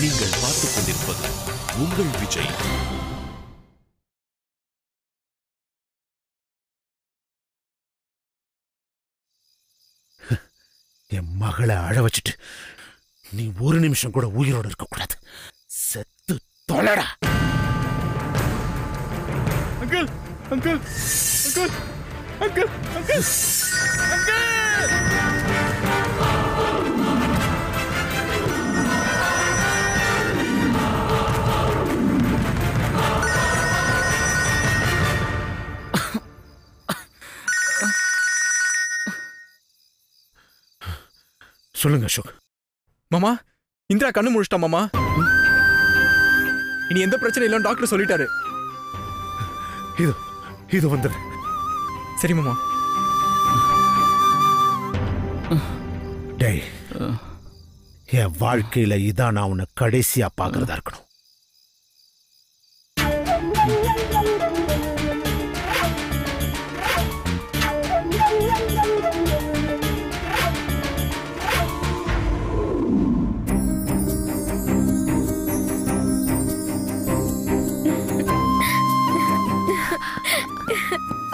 நீங்கள் பார்த்துக் கொண்டிருப்பது உங்கள் விஜய். என் மகளை அழ வச்சுட்டு நீ ஒரு நிமிஷம் கூட உயிரோடு இருக்க கூடாது. செத்து தொலைடா. Uncle uncle uncle uncle uncle uncle. சொல்லுங்க அசோக். மாமா, இந்திரா கண்ணு முழிச்சிட்டா மாமா. இனி எந்த பிரச்சனை இல்லைன்னு டாக்டர் சொல்லிட்டாரு. இது வந்துடு. சரி மாமா. டேய், என் வாழ்க்கையில இதான் நான் உன்னை கடைசியா பாக்குறதா இருக்கணும்.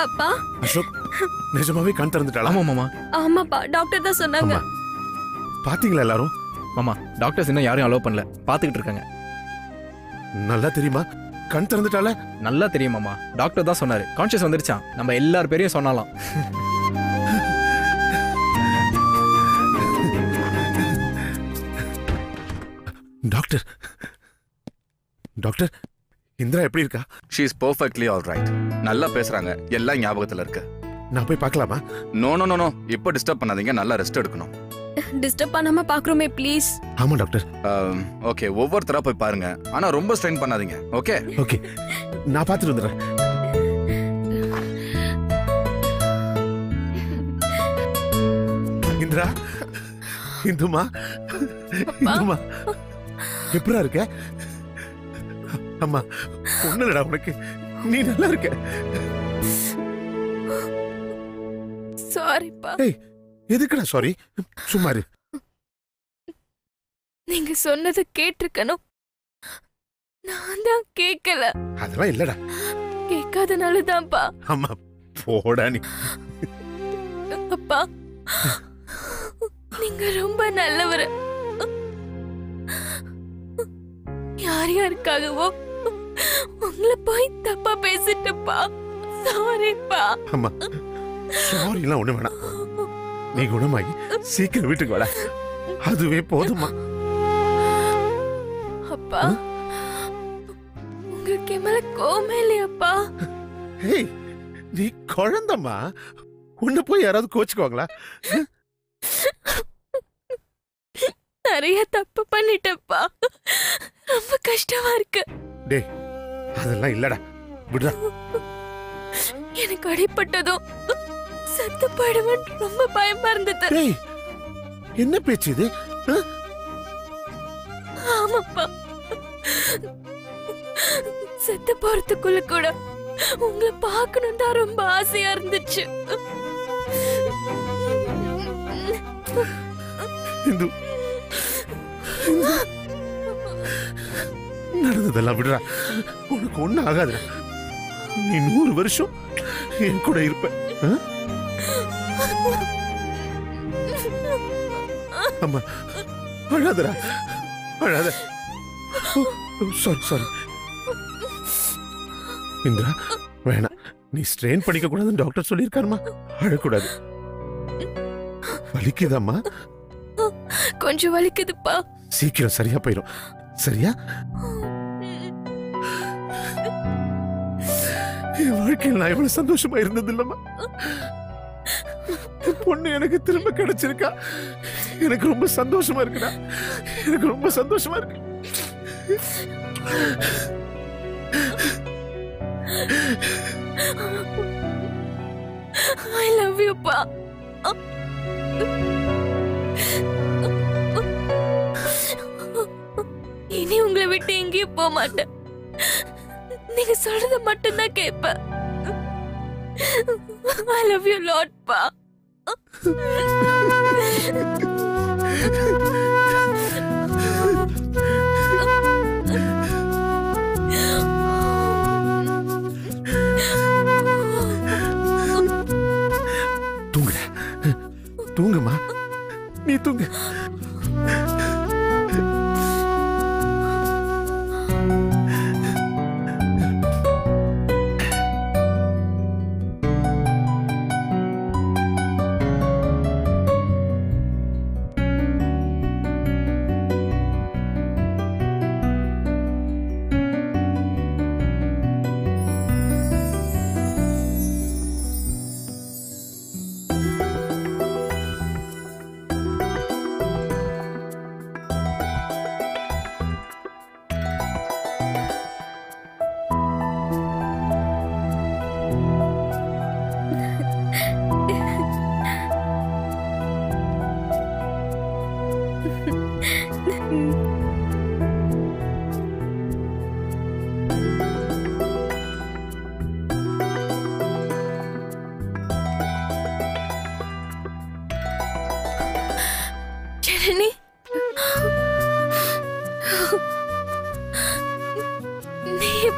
அப்பா, அசோக் நிஜமாவே கண் திறந்துட்டாளா? ஆமா மாமா. ஆமாப்பா, டாக்டர் தான் சொன்னாங்க. பாத்தீங்களா எல்லாரும்? மாமா, டாக்டர்ஸ் இன்னும் யாரையும் அலோவ் பண்ணல, பாத்துக்கிட்டு இருக்காங்க. நல்லா தெரியுமா கண் திறந்துட்டாளா? நல்லா தெரியும் மாமா. டாக்டர் தான் சொன்னாரு, கான்ஷியஸ் வந்துருச்சான். நம்ம எல்லார் பேரையும் சொன்னாலாம். டாக்டர் டாக்டர் இந்திரா எப்படி இருக்கா? She is perfectly all right. நல்லா பேசுறாங்க, எல்லாம் ஞாபகத்துல இருக்கு. நான் போய் பார்க்கலாமா? நோ நோ நோ நோ, இப்போ டிஸ்டர்ப் பண்ணாதீங்க, நல்லா ரெஸ்ட் எடுக்கணும். டிஸ்டர்ப் பண்ணாம பாக்குறோமே ப்ளீஸ். ஆமா டாக்டர். ஓகே, ஒவ்வொருத்தரா போய் பாருங்க, ஆனா ரொம்ப ஸ்ட்ரெயின் பண்ணாதீங்க. ஓகே ஓகே, நான் பார்த்துட்டு வந்துடுறேன். இந்திரா, இந்துமா, இந்துமா எப்படா இருக்க? அம்மா ஒண்ணுடா உனக்கு, நீ நல்லா இருக்க. சாரிப்பா. ஏய், எதுக்குடா சாரி? சும்மா இரு. நீங்க சொன்னது கேட்டிருக்கணும், நான் தான் கேட்கல. அதெல்லாம் இல்லடா. கேட்காதனாலதான்ப்பா. அம்மா போடா நீ. அப்பா, நீங்க ரொம்ப நல்லவர். யார் யாருக்காகவோ உங்களை போய் தப்பா பேசிட்டப்பா. சாரிப்பா. அம்மா சாரி எல்லாம் ஒண்ணு வேணாம். நீ குணமாகி சீக்கிரம் வீட்டுக்கு வாடா, அதுவே போதுமா. அப்பா, உங்களுக்கு மேல கோவமே இல்லையாப்பா? ஏய், நீ குழந்தம்மா, உன்னை போய் யாராவது கோச்சுக்குவாங்களா? நிறைய தப்பு பண்ணிட்டப்பா, ரொம்ப கஷ்டமா இருக்கு. டேய், அதெல்லாம் இல்லடா, விடுடா. எனக்கு அடிபட்டதும் செத்து போயிடுவேன் ரொம்ப பயமா இருந்தது. டேய், என்ன பேச்சு இது? ஆமாப்பா, செத்து போறதுக்குள்ள கூட உங்களை பார்க்கணும் தான் ரொம்ப ஆசையா இருந்துச்சு. இந்து, நடந்ததெல்லாம் விடுறா, உனக்கு ஒண்ணு ஆகாதுடா. நீ 100 வருஷம் என் கூட இருப்ப. அம்மா அழாதடா, அழாத. சாரி சாரி இந்திரா, வேணாம். நீ ஸ்ட்ரெயின் பண்ணிக்க கூடாதுன்னு டாக்டர் சொல்லியிருக்காருமா. அழக்கூடாது. வலிக்குதாம்மா? கொஞ்சம் வலிக்குதுப்பா. சீக்கிரம் சரியா போயிடும். சரியா? என் வாழ்க்கையில் நான் எவ்வளவு சந்தோஷமா இருந்தது இல்லம்மா. பொண்ணு எனக்கு திரும்ப கிடைச்சிருக்கா. எனக்கு ரொம்ப சந்தோஷமா இருக்குடா, எனக்கு ரொம்ப சந்தோஷமா இருக்கு. I love you பா. இனி உங்களை விட்டு எங்கேயும் போக மாட்டேன். நீங்க சொல்றத மட்டும்தான் கேட்பேன். I love you lot பா.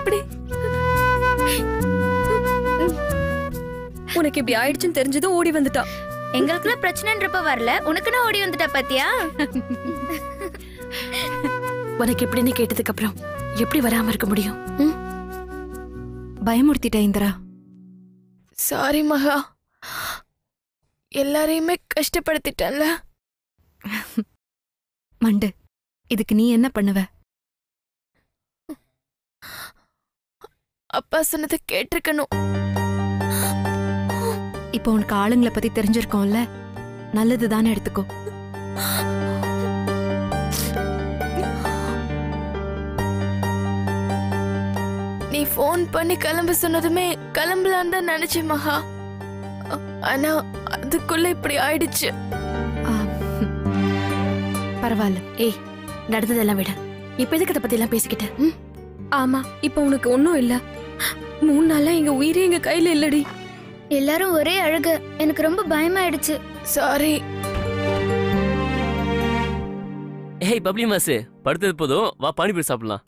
இப்படி உனக்கு இப்படி ஆயிடுச்சுன்னு தெரிஞ்சதும் ஓடி வந்துட்டா. எங்களுக்குள்ள பிரச்சனைன்றப்ப வரல, உனக்குன்னு ஓடி வந்துட்டா பாத்தியா? உனக்கு எப்படின்னு கேட்டதுக்கு அப்புறம் எப்படி வராம இருக்க முடியும்? பயமுறுத்திட்ட இந்திரா. சாரி மகா, எல்லாரையுமே கஷ்டப்படுத்திட்டேன்ல. மண்டு, இதுக்கு நீ என்ன பண்ணுவ? அப்பா சொன்னதை கேட்டிருக்கணும். இப்போ உனக்கு ஆளுங்களை பத்தி தெரிஞ்சிருக்கோம்ல, நல்லதுதானே எடுத்துக்கோ. நீ ஃபோன் பண்ணி கிளம்ப சொன்னதுமே கிளம்பலான்னு தான் நினைச்சேன் மகா. ஆனா அதுக்குள்ள இப்படி ஆயிடுச்சு. ஆ, பரவாயில்ல. ஏய், நடந்ததெல்லாம் விட இப்ப எதுக்கு அதை பத்தி எல்லாம் பேசிக்கிட்ட? ஆமா, இப்ப உனக்கு ஒன்னும் இல்ல. 3 நாளா எங்க உயிரே எங்க கையில இல்லடி. எல்லாரும் ஒரே அழுக, எனக்கு ரொம்ப பயமாயிடுச்சு. சாரி. ஏய் பப்ளி மாசு, படுத்தது போதும், வா பானிபூரி சாப்பிடலாம்.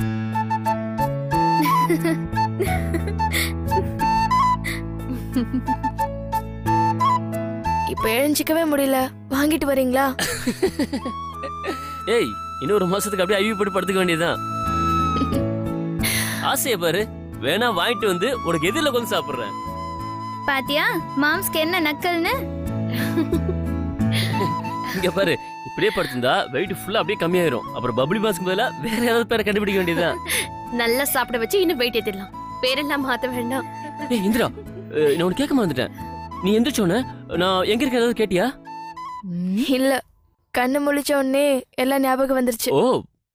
இப்ப எழுஞ்சிக்கவே முடியல, வாங்கிட்டு வரீங்களா? ஏய், இன்னும் ஒரு மாசத்துக்கு அப்படியே ஐவி போட்டு படுத்துக்க வேண்டியதுதான். ஆசைய பாரு, வேணா வாங்கிட்டு வந்து உனக்கு எதிரில கொஞ்சம் சாப்பிடுறேன். பாத்தியா மாம்ஸ்க்கு என்ன நக்கல்னு? இங்க பாரு, இப்படியே படுத்திருந்தா வெயிட் ஃபுல்லா அப்படியே கம்மியாயிரும். அப்புறம் பப்ளி மாஸ்க்கு பதிலா வேற ஏதாவது பேரை கண்டுபிடிக்க வேண்டியதுதான். நல்லா சாப்பிட வச்சு இன்னும் வெயிட் ஏத்திடலாம். பேரெல்லாம் மாத்த வேண்டாம். ஏய் இந்திரா, நான் உனக்கு கேட்க மறந்துட்டேன். நீ எந்திரிச்சோன்னு நான் எங்க இருக்க ஏதாவது கேட்டியா? இல்ல, கண்ணு முழிச்ச உடனே எல்லாம் ஞாபகம் வந்துருச்சு. ஓ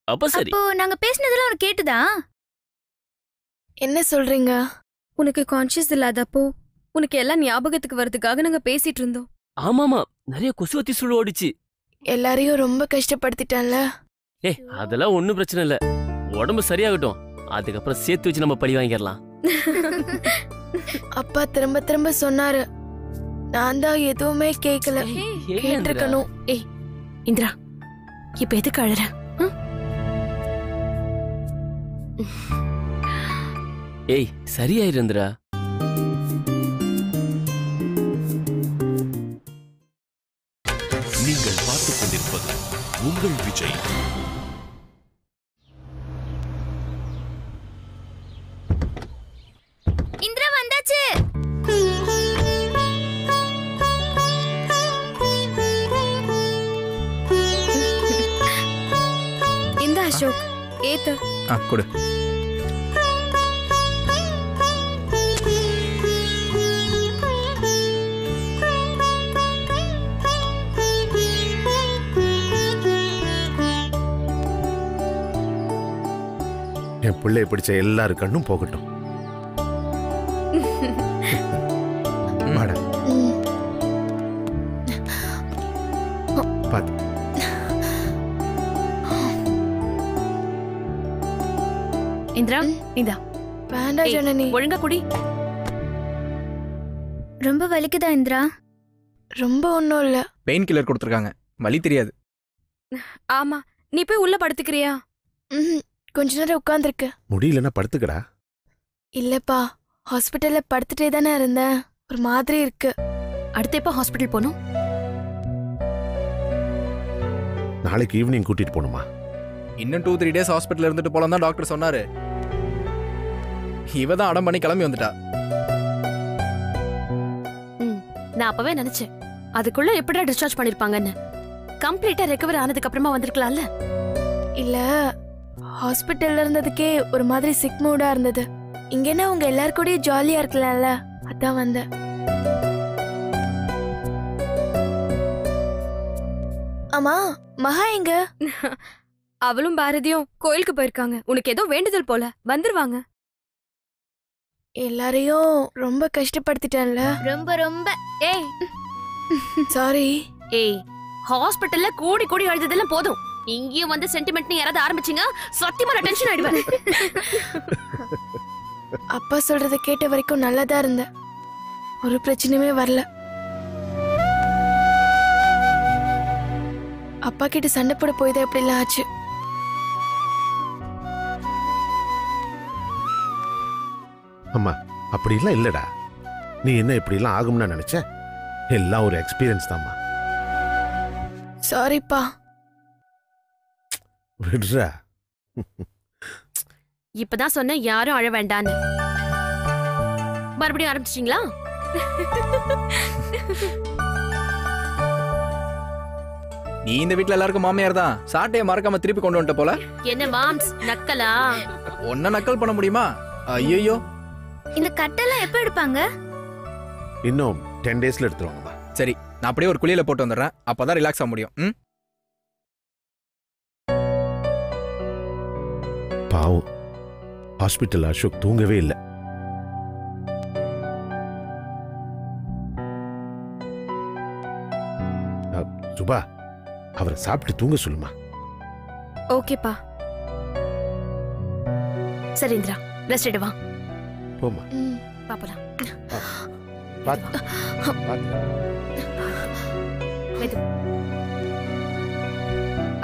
அப்ப சரி. அப்போ நாங்க பேசினதெல்லாம் உனக்கு கேட்டுதா? என்ன சொல்றீங்க? உனக்கு கான்ஷியஸ் இல்லாதப்போ உனக்கு எல்லாம் ஞாபகத்துக்கு வரதுக்காக நாங்க பேசிட்டு இருந்தோம். ஆமாமா, நிறைய கொசுவத்தி சுழு ஓடிச்சு. எல்லாரையும் ரொம்ப கஷ்டப்படுத்திட்டான்ல. ஏய் அதெல்லாம் ஒண்ணும் பிரச்சனை இல்ல, உடம்பு சரியாகட்டும், அதுக்கப்புறம் சேர்த்து வச்சு நம்ம பழி வாங்கிடலாம். அப்பா திரும்ப திரும்ப சொன்னாரு, நான் தான் எதுவுமே கேட்கல. கேட்டிருக்கணும். ஏய் இந்திரா, இப்ப எதுக்கு அழற? ஏய் சரியாயிரு இந்திரா. நீங்கள் பார்த்துக் கொண்டிருப்பது உங்கள் விஜய். இந்திரா வந்தாச்சு. இந்த அசோக் ஏத்து. கொடு. என் பிள்ளைய பிடிச்ச எல்லாரு கண்ணும் போகட்டும். வாடா. பாத்து. இந்திரா இந்தா. வேண்டாம் ஜனனி, ஒழுங்கா குடி. ரொம்ப வலிக்குதா இந்திரா? ரொம்ப ஒண்ணும் இல்ல. பெயின் கில்லர் கொடுத்துருக்காங்க, வலி தெரியாது. ஆமா, நீ போய் உள்ள படுத்துக்கிறியா? கொஞ்ச நேரம் உட்கார்ந்துருக்கு. முடியலன்னா படுத்துக்கடா. இல்லப்பா, ஹாஸ்பிட்டல்ல படுத்துட்டே தானே இருந்தேன், ஒரு மாதிரி இருக்கு. அடுத்து எப்ப ஹாஸ்பிட்டல் போகணும்? நாளைக்கு ஈவினிங் கூட்டிட்டு போகணுமா? இன்னும் 2-3 டேஸ் ஹாஸ்பிட்டல் இருந்துட்டு போலாம் தான் டாக்டர் சொன்னாரு. இவ தான் அடம் பண்ணி கிளம்பி வந்துட்டா. நான் அப்பவே நினைச்சேன், அதுக்குள்ள எப்படிடா டிஸ்சார்ஜ் பண்ணிருப்பாங்கன்னு. கம்ப்ளீட்டா ரெக்கவர் ஆனதுக்கு அப்புறமா வந்திருக்கலாம்ல. இல்ல, ஹாஸ்பிட்டல்ல இருந்ததுக்கே ஒரு மாதிரி சிக் மூடா இருந்தது. இங்கன்னா உங்க எல்லாரும் கூடயும் ஜாலியா இருக்கலாம்ல, அதான் வந்தேன். ஆமா, மகா எங்க? அவளும் பாரதியும் கோயிலுக்கு போயிருக்காங்க. உனக்கு ஏதோ வேண்டுதல் போல, வந்துருவாங்க. எல்லாரையும் ரொம்ப கஷ்டப்படுத்திட்டேன்ல. ரொம்ப ரொம்ப. ஏய் சாரி. ஏய், ஹாஸ்பிட்டல்ல கூடி கூடி அழுததெல்லாம் போதும். இங்கேயும் வந்து சென்டிமெண்ட் யாராவது ஆரம்பிச்சீங்க, சத்தியமா நான் டென்ஷன் ஆயிடுவேன். அப்பா சொல்றத கேட்ட வரைக்கும் நல்லதா இருந்த, ஒரு பிரச்சனையுமே வரல. அப்பா கிட்ட சண்டை போட போய்தான் எப்படிலாம் ஆச்சு. அம்மா அப்படிலாம் இல்லடா. நீ என்ன இப்படிலாம் ஆகும்னு நினைச்ச? எல்லாம் ஒரு எக்ஸ்பீரியன்ஸ் தான்மா. சாரிப்பா. விடுறா. இப்பதான் சொன்ன யாரும் அழ வேண்டான்னு. மறுபடியும் ஆரம்பிச்சிட்டீங்களா? நீ இந்த வீட்ல எல்லாருக்கும் மாமியார் தான். சாட்டையை மறக்காம திருப்பி கொண்டு வந்துட்ட போல. என்ன மாம்ஸ் நக்கலா? ஒன்ன நக்கல் பண்ண முடியுமா? ஐயோ. இந்த கட்டெல்லாம் எப்ப எடுப்பாங்க? இன்னும் 10 daysல எடுத்துருவாங்கம்மா. சரி, நான் அப்படியே ஒரு குளியல போட்டு வந்துடுறேன். அப்பதான் ரிலாக்ஸ் ஆக முடியும். பாவம், ஹாஸ்பிட்டல் அசோக் தூங்கவே இல்லை. சுபா, அவரை சாப்பிட்டு தூங்க சொல்லுமா. ஓகேப்பா. சரி இந்திரா, ரெஸ்ட் எடுவா. போமா. பாப்பலாம்.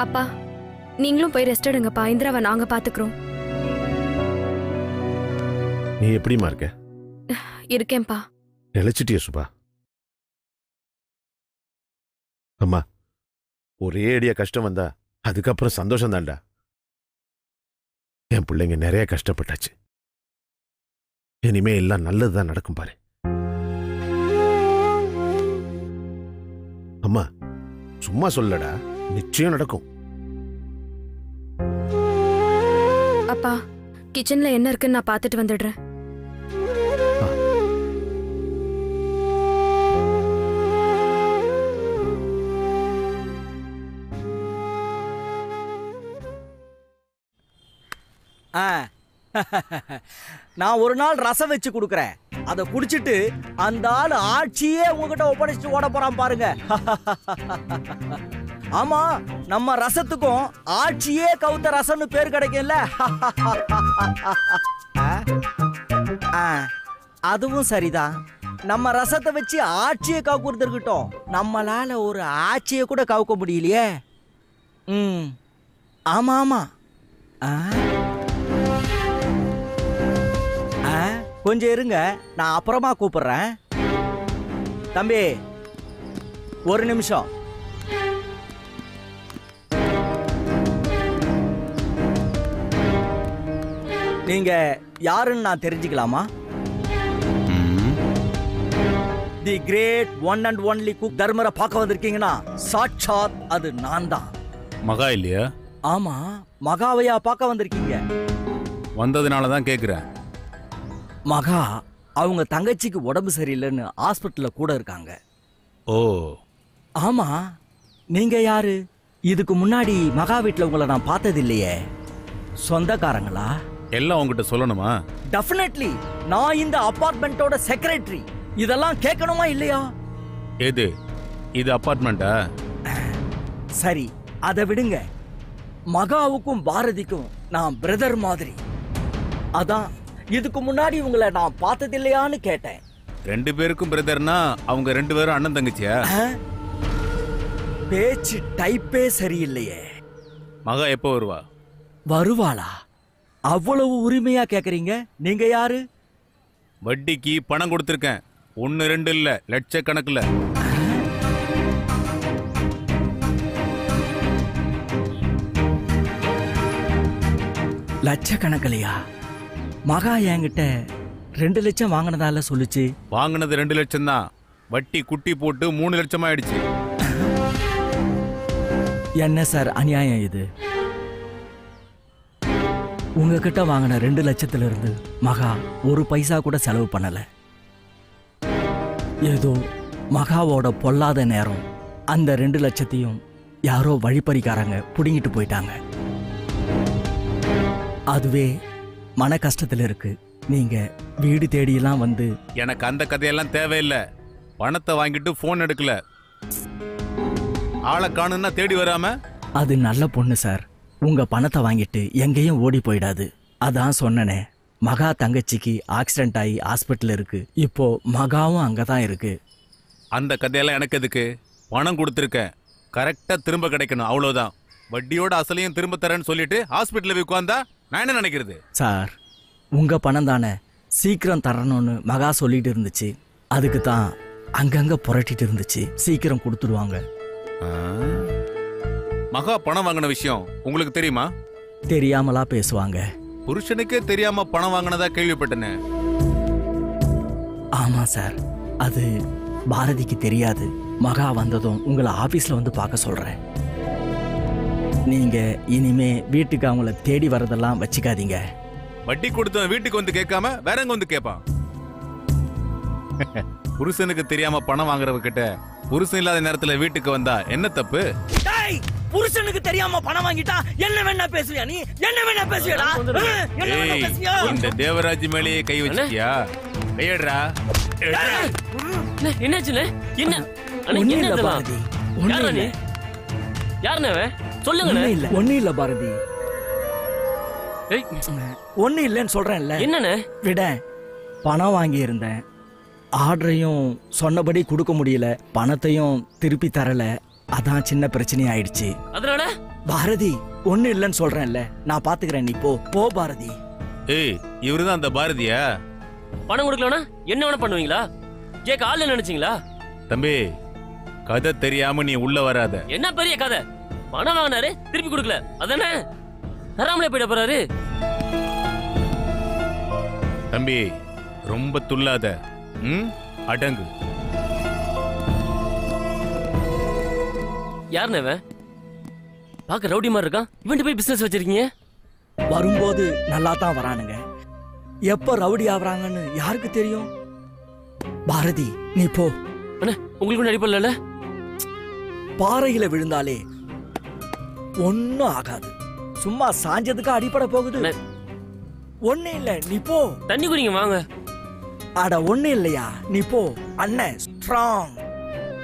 அப்பா நீங்களும் போய் ரெஸ்ட் எடுங்கப்பா. இந்திராவை நாங்க பாத்துக்கிறோம். நீ எப்படிமா இருக்க? இருக்கேன்பா. நிலைச்சிட்டிய சுபா? அம்மா, ஒரே அடியா கஷ்டம் வந்தா அதுக்கப்புறம் சந்தோஷம் தான்டா. என் பிள்ளைங்க நிறைய கஷ்டப்பட்டாச்சு. இனிமே எல்லாம் நல்லதுதான் நடக்கும் பாரு. அம்மா சும்மா சொல்லடா, நிச்சயம் நடக்கும். அப்பா கிச்சன்ல என்ன இருக்குன்னு நான் பாத்துட்டு வந்துடுறேன். நான் ஒரு நாள் ரசம் வச்சு கொடுக்குறேன். அதை குடிச்சிட்டு அந்த ஆள் ஆட்சியே உங்ககிட்ட ஒப்படைச்சிட்டு ஓட போறான் பாருங்க. ஆமா, நம்ம ரசத்துக்கும் ஆட்சியே கவுத்த ரசம்னு பேர் கிடைக்கும்ல. அதுவும் சரிதான். நம்ம ரசத்தை வச்சு ஆட்சியை கவுக்குறது இருக்கட்டும், நம்மளால ஒரு ஆட்சியை கூட கவுக்க முடியலையே. ஆமா ஆமா. கொஞ்சம் இருங்க, நான் அப்புறமா கூப்பிடுறேன். தம்பி ஒரு நிமிஷம். நீங்க யாருன்னு நான் தெரிஞ்சுக்கலாமா? The great one and only cook தர்மரை பார்க்க வந்திருக்கீங்கன்னா சாட்சாத் அது நான் தான். மகா இல்லையா? ஆமா, மகாவையா பார்க்க வந்திருக்கீங்க? வந்ததுனால தான் கேக்குறேன். மகா அவங்க தங்கச்சிக்கு உடம்பு சரியில்லைன்னு ஹாஸ்பிட்டல்ல கூட இருக்காங்க. ஓ ஆமா, நீங்க யாரு? இதுக்கு முன்னாடி மகா வீட்டுல உங்களை நான் பார்த்தது இல்லையே. சொந்தக்காரங்களா? எல்லாம் உங்ககிட்ட சொல்லணுமா? டெஃபினெட்லி. நான் இந்த அபார்ட்மெண்டோட செக்ரட்டரி. இதெல்லாம் கேட்கணுமா இல்லையா? எது இது அபார்ட்மெண்டா? சரி, அதை விடுங்க. மகாவுக்கும் பாரதிக்கும் நான் பிரதர் மாதிரி. அதான் இதுக்கு முன்னாடி உங்களை நான் பார்த்தது இல்லையான்னு கேட்டேன். 2 பேருக்கும் பிரதர்னா அவங்க 2 பேரும் அண்ணன் தங்கச்சியா? பேச்சு டைப்பே சரியில்லையே. மகா எப்போ வருவா? வருவாளா? அவ்வளவு உரிமையா கேக்குறீங்க. நீங்க யாரு? வட்டிக்கு பணம் கொடுத்திருக்கேன். 1 2 இல்ல, லட்சக்கணக்குல. லட்சக்கணக்கிலையா? மகா என்கிட்ட 2 லட்சம் வாங்கினதால சொல்லுச்சு. வாங்கினது 2 லட்சம் தான். வட்டி குட்டி போட்டு 3 லட்சம் ஆயிடுச்சு. என்ன சார் அநியாயம் இது? உங்ககிட்ட வாங்கின 2 லட்சத்துல இருந்து மகா 1 பைசா கூட செலவு பண்ணல. ஏதோ மகாவோட பொல்லாத நேரம் அந்த 2 லட்சத்தையும் யாரோ வழிப்பறிக்காரங்க புடுங்கிட்டு போயிட்டாங்க. அதுவே மன கஷ்டத்துல இருக்கு. நீங்க வீடு தேடியெல்லாம் வந்து. எனக்கு அந்த கதையெல்லாம் தேவையில்லை. பணத்தை வாங்கிட்டு போன் எடுக்கல. ஆளை காணுன்னா தேடி வராம. அது நல்ல பொண்ணு சார். உங்க பணத்தை வாங்கிட்டு எங்கேயும் ஓடி போயிடாது. அதான் சொன்னனே, மகா தங்கச்சிக்கு ஆக்சிடென்ட் ஆகி ஹாஸ்பிட்டல் இருக்கு. இப்போ மகாவும் அங்கதான் இருக்கு. அந்த கதையெல்லாம் எனக்கு எதுக்கு? பணம் கொடுத்துருக்கேன், கரெக்டா திரும்ப கிடைக்கணும், அவ்வளவுதான். வட்டியோட அசலையும் திரும்ப தரேன்னு சொல்லிட்டு ஹாஸ்பிட்டல்ல உட்கார்ந்தா நான் என்ன நினைக்கிறது? சார், உங்க பணம் தானே. சீக்கிரம் தரணும்னு மகா சொல்லிட்டு இருந்துச்சு. அதுக்கு தான் அங்கங்க புரட்டிட்டு இருந்துச்சு. சீக்கிரம் கொடுத்துடுவாங்க. மகா பணம் வாங்கின விஷயம் உங்களுக்கு தெரியுமா? தெரியாமலா பேசுவாங்க? புருஷனுக்கே தெரியாம பணம் வாங்கினதா கேள்விப்பட்டேனே. ஆமா சார், அது பாரதிக்கு தெரியாது. மகா வந்ததும் உங்களை ஆபீஸ்ல வந்து பார்க்க சொல்றேன். நீங்க இனிமே வீட்டுக்கு அவங்கள தேடி வரதெல்லாம் வச்சுக்காதீங்க. வட்டி கொடுத்தவன் வீட்டுக்கு வந்து கேட்காம வேற எங்க வந்து கேட்பான்? புருஷனுக்கு தெரியாம பணம் வாங்குறவர்கிட்ட புருஷன் இல்லாத நேரத்துல வீட்டுக்கு வந்தா என்ன தப்பு? புருஷனுக்கு தெரியாம பணம் வாங்கிட்டா என்ன வேணா பேசுவியா? நீ என்ன வேணா பேசுவியாடா? இந்த தேவராஜ் மேலேயே கை வச்சிட்டியா? கையடுறா. என்னாச்சுல? என்ன ஒண்ணு இல்ல பாரதி, ஒண்ணு இல்லன்னு சொல்றேன்ல. என்னன்னு விட பணம் வாங்கி இருந்தேன். ஆர்டரையும் சொன்னபடி கொடுக்க முடியல, பணத்தையும் திருப்பி தரல. அதான் சின்ன பிரச்சனை ஆயிடுச்சு. அதனால பாரதி ஒண்ணு இல்லன்னு சொல்றேன்ல, நான் பாத்துக்கிறேன். நீ போ பாரதி. ஏய், இவருதான் அந்த பாரதியா? பணம் கொடுக்கலனா என்ன வேணா பண்ணுவீங்களா? கேட்க ஆள் நினைச்சீங்களா? தம்பி, கதை தெரியாம நீ உள்ள வராத. என்ன பெரிய கதை? பணம் வாங்கினாரு, திருப்பி கொடுக்கல, அதானே? தராமலே போயிட போறாரு. தம்பி, ரொம்ப துள்ளாத. அடங்கு. யாருன்னு பாக்க ரவுடி மாதிரி இருக்கான். இவன்ட்டு போய் பிசினஸ் வச்சிருக்கீங்க. வரும்போது நல்லா தான் வரானுங்க, எப்ப ரவுடி ஆவறாங்கன்னு யாருக்கு தெரியும்? பாரதி நீ போ. உங்களுக்கு அடிப்படல. பாறையில விழுந்தாலே ஒன்னும் ஆகாது. சும்மா சாஞ்சதுக்கு அடிப்பட போகுது. ஒண்ணு இல்ல, நீ போ. தண்ணி குடிங்க வாங்க. அட ஒண்ணு இல்லையா, நீ போ. அண்ணன் ஸ்ட்ராங்.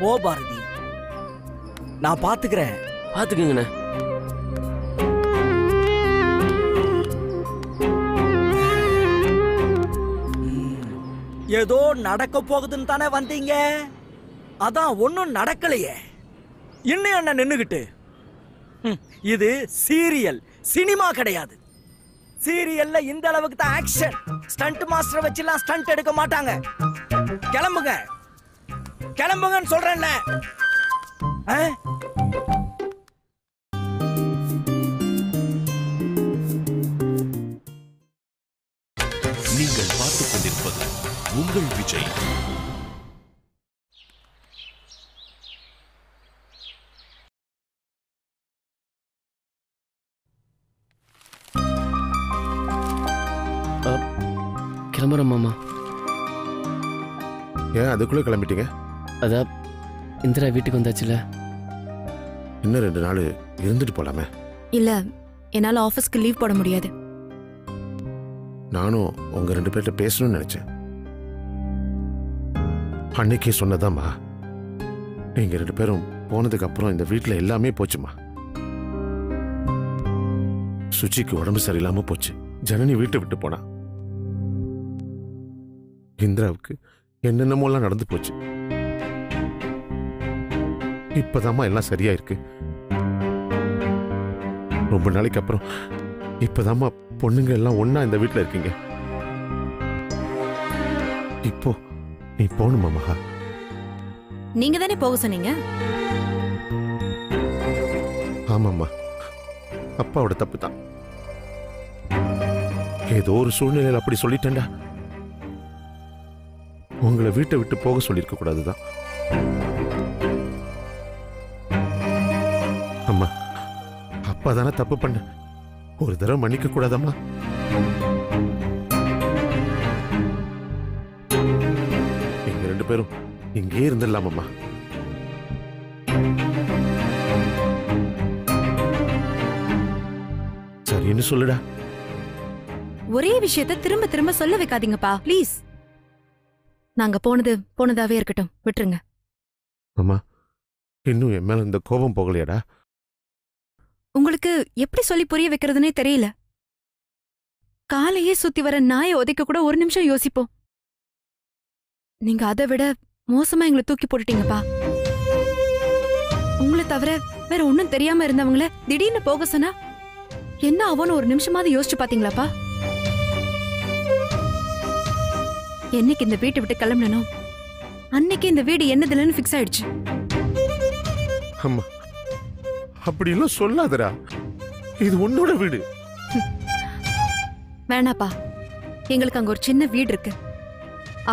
போ பாரதி, நான் பாத்துக்கிறேன். பாத்துக்குங்கண்ணே. ஏதோ நடக்க போகுதுன்னு தானே வந்தீங்க, அதான் ஒன்னும் நடக்கலையே. இன்னும் என்ன நின்னுகிட்டு? இது சீரியல், சினிமா கிடையாது. சீரியல்ல இந்த அளவுக்கு தான் ஆக்ஷன். ஸ்டண்ட் மாஸ்டர் வச்சுலாம் ஸ்டண்ட் எடுக்க மாட்டாங்க. கிளம்புங்க, கிளம்புங்கன்னு சொல்றேன்ல. நீங்கள் பார்த்துக் கொண்டிருப்பது உங்கள் விஜய். கிளம்புறோம் மாமா. ஏன் அதுக்குள்ள கிளம்பிட்டீங்க? அதான் இந்திரா வீட்டுக்கு வந்தாச்சுல. இன்னும் 2 நாள் இருந்துட்டு போலாமே. இல்ல, என்னால ஆபீஸ்க்கு லீவ் போட முடியாது. நானும் உங்க 2 பேர்ட்ட பேசணும்னு நினைச்சேன். அன்னைக்கே சொன்னதாம்மா, நீங்க 2 பேரும் போனதுக்கு அப்புறம் இந்த வீட்டுல எல்லாமே போச்சுமா. சுச்சிக்கு உடம்பு சரியில்லாம போச்சு. ஜனனி வீட்டை விட்டு போனா. இந்திராவுக்கு என்னென்னமோலாம் நடந்து போச்சு. இப்பதாம்மா எல்லாம் சரியா இருக்கு. ரொம்ப நாளைக்கு அப்புறம் இப்பதாம்மா பொண்ணுங்க எல்லாம் ஒன்னா இந்த வீட்டுல இருக்கீங்க. இப்போ நீ போகணுமா மகா? நீங்க தானே போக சொன்னீங்க. ஆமாம்மா, அப்பாவோட தப்பு தான். ஏதோ ஒரு சூழ்நிலையில் அப்படி சொல்லிட்டேன்டா. உங்களை வீட்டை விட்டு போக சொல்லியிருக்க கூடாதுதான். அம்மா, அப்பா தானே தப்பு பண்ண. ஒரு தடவை மன்னிக்க கூடாதம்மா? எங்க 2 பேரும் இங்கே இருந்துடலாமம்மா. சரின்னு சொல்லுடா. ஒரே விஷயத்தை திரும்ப திரும்ப சொல்ல வைக்காதீங்கப்பா, ப்ளீஸ். நாங்க போனதாவே இருக்கட்டும், விட்டுருங்க. அம்மா, இன்னும் என் மேல இந்த கோபம் போகலையாடா? உங்களுக்கு எப்படி சொல்லி புரிய வைக்கிறதுனே தெரியல. காலையே சுத்தி வர நாயை உதைக்க கூட ஒரு நிமிஷம் யோசிப்போம். நீங்க அதை விட மோசமா எங்களை தூக்கி போட்டுட்டீங்கப்பா. உங்களை தவிர வேற ஒன்னும் தெரியாம இருந்தவங்கள திடீர்னு போக சொன்னா என்ன ஆவோன்னு ஒரு நிமிஷமாவது யோசிச்சு பாத்தீங்களாப்பா? என்னைக்கு இந்த வீட்டை விட்டு கிளம்பணும் அன்னைக்கு இந்த வீடு என்னதுலன்னு ஃபிக்ஸ் ஆயிடுச்சு. அம்மா அப்படிலாம் சொல்லாதடா. இது உன்னோட வீடு. வேணாப்பா, எங்களுக்கு அங்க ஒரு சின்ன வீடு இருக்கு,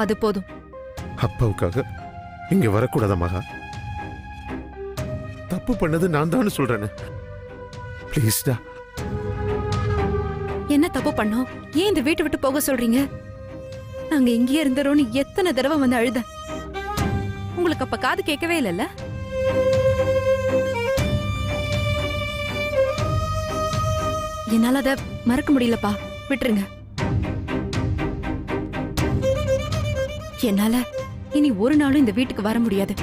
அது போதும். அப்பாவுக்காக இங்க வரக்கூடாத மகா. தப்பு பண்ணது நான் தான் சொல்றேன். ப்ளீஸ்டா. என்ன தப்பு பண்ணோம்? ஏன் இந்த வீட்டை விட்டு போக சொல்றீங்க? நாங்க இங்கேயே இருந்தோம்னு எத்தனை தடவை வந்து அழுத. உங்களுக்கு அப்ப காது கேட்கவே இல்லைல்ல? என்னால அத மறக்க முடியலப்பா, விட்டுருங்க. என்னால இனி ஒரு நாளும் இந்த வீட்டுக்கு வர முடியாது.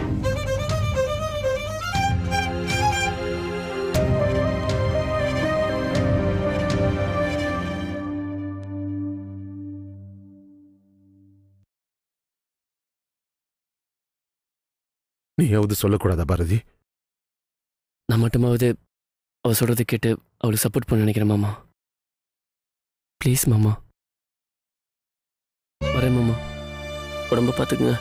நீயாவது சொல்லக்கூடாதா பாரதி? நான் மட்டுமாவது அவ சொல்றதை கேட்டு அவளுக்கு சப்போர்ட் பண்ண நினைக்கிறேன் மாமா. ப்ளீஸ் மாமா. வரேன் மாமா. உடம்ப பார்த்துக்குங்க.